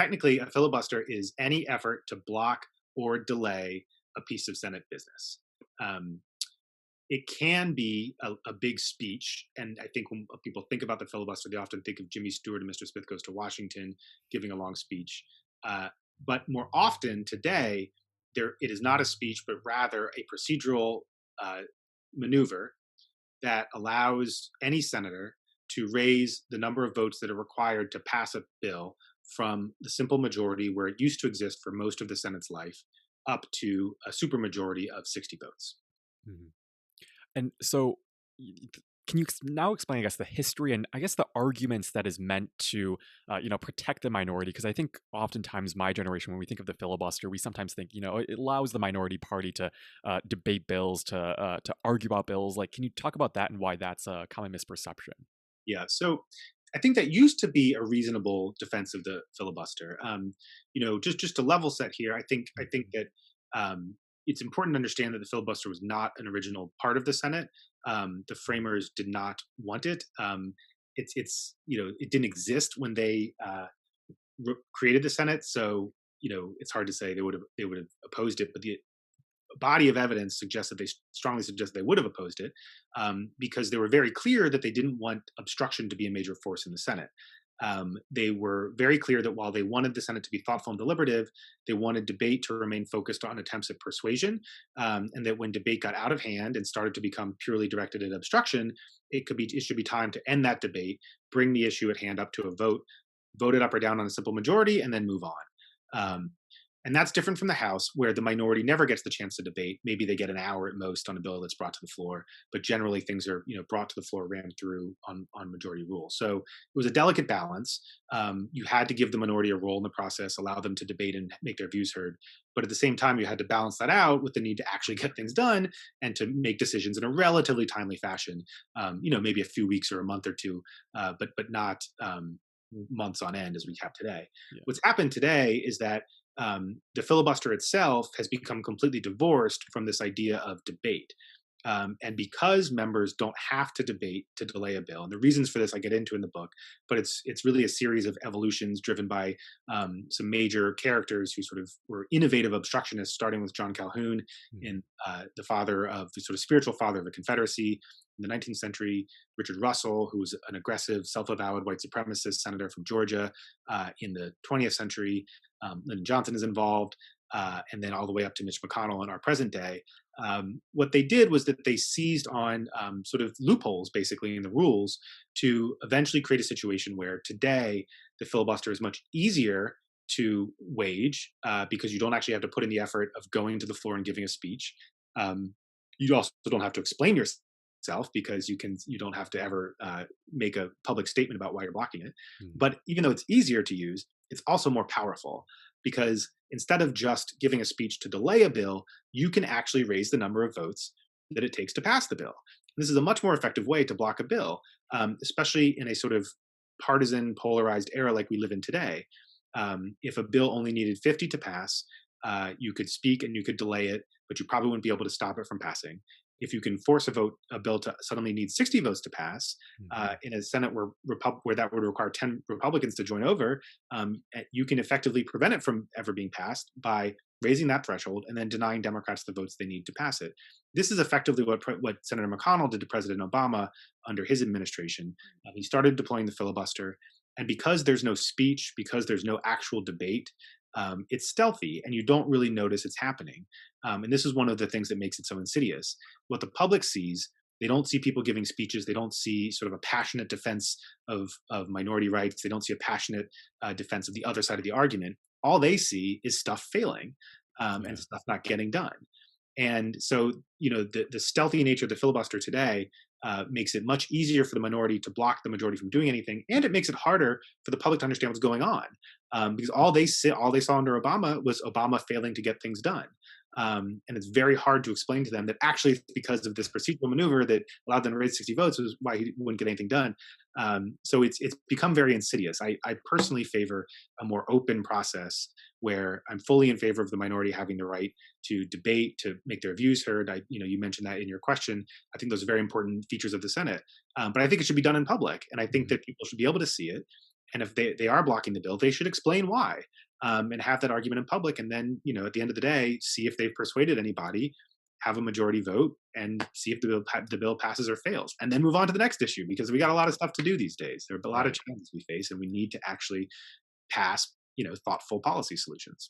technically, a filibuster is any effort to block or delay a piece of Senate business. Um, it can be a big speech, and I think when people think about the filibuster, they often think of Jimmy Stewart and Mr. Smith Goes to Washington giving a long speech. Uh, but more often today, it is not a speech, but rather a procedural uh, maneuver that allows any senator to raise the number of votes that are required to pass a bill from the simple majority where it used to exist for most of the Senate's life up to a supermajority of 60 votes. Mhm. And so, can you now explain, I guess, the history and I guess the arguments that is meant to, protect the minority? Because I think oftentimes my generation, when we think of the filibuster, we sometimes think, it allows the minority party to debate bills, to argue about bills. Like, can you talk about that and why that's a common misperception? Yeah. So I think that used to be a reasonable defense of the filibuster. Just to level set here, I think that it's important to understand that the filibuster was not an original part of the Senate. The framers did not want it. It didn't exist when they created the Senate, so it's hard to say they would have opposed it. But the body of evidence suggests that they strongly suggest they would have opposed it, because they were very clear that they didn't want obstruction to be a major force in the Senate. They were very clear that while they wanted the Senate to be thoughtful and deliberative, they wanted debate to remain focused on attempts at persuasion, and that when debate got out of hand and started to become purely directed at obstruction, it should be time to end that debate, bring the issue at hand up to a vote it up or down on a simple majority, and then move on. Um, and that's different from the House, where the minority never gets the chance to debate. Maybe they get an hour at most on a bill that's brought to the floor, but generally things are brought to the floor, ran through on majority rule. So it was a delicate balance. You had to give the minority a role in the process, allow them to debate and make their views heard, but at the same time, you had to balance that out with the need to actually get things done and to make decisions in a relatively timely fashion. Maybe a few weeks or a month or two, but not months on end as we have today. Yeah. What's happened today is that the filibuster itself has become completely divorced from this idea of debate. And because members don't have to debate to delay a bill, and the reasons for this I get into in the book, but it's really a series of evolutions driven by some major characters who sort of were innovative obstructionists, starting with John Calhoun, Mhm. in the father of the sort of spiritual father of the Confederacy. In the 19th century, Richard Russell, who was an aggressive, self-avowed white supremacist senator from Georgia. In the 20th century, Lyndon Johnson is involved, and then all the way up to Mitch McConnell in our present day. What they did was that they seized on sort of loopholes, basically, in the rules to eventually create a situation where today the filibuster is much easier to wage, because you don't actually have to put in the effort of going to the floor and giving a speech. You also don't have to explain yourself because you don't have to ever make a public statement about why you're blocking it. Mhm. But even though it's easier to use, it's also more powerful, because instead of just giving a speech to delay a bill, you can actually raise the number of votes that it takes to pass the bill. This is a much more effective way to block a bill, especially in a sort of partisan, polarized era like we live in today. If a bill only needed 50 to pass, you could speak and you could delay it, but you probably wouldn't be able to stop it from passing. If you can force a bill to suddenly need 60 votes to pass, Mhm. in a Senate where that would require 10 Republicans to join over, you can effectively prevent it from ever being passed by raising that threshold and then denying Democrats the votes they need to pass it. This is effectively what Senator McConnell did to President Obama under his administration. He started deploying the filibuster, and because there's no speech, because there's no actual debate, it's stealthy and you don't really notice it's happening. And this is one of the things that makes it so insidious. What the public sees, they don't see people giving speeches. They don't see sort of a passionate defense of minority rights. They don't see a passionate defense of the other side of the argument. All they see is stuff failing, and Yeah. stuff not getting done. And so, the stealthy nature of the filibuster today makes it much easier for the minority to block the majority from doing anything, and it makes it harder for the public to understand what's going on, because all they saw under Obama was Obama failing to get things done. And it's very hard to explain to them that actually it's because of this procedural maneuver that allowed them to raise 60 votes was why he wouldn't get anything done. So it's become very insidious. I personally favor a more open process where I'm fully in favor of the minority having the right to debate, to make their views heard. You mentioned that in your question. I think those are very important features of the Senate. But I think it should be done in public, and I think Mhm. that people should be able to see it. And if they are blocking the bill, they should explain why, and have that argument in public. And then, at the end of the day, see if they've persuaded anybody, have a majority vote, and see if the bill passes or fails, and then move on to the next issue, because we got a lot of stuff to do these days. There are a lot of Right. challenges we face, and we need to actually pass, thoughtful policy solutions.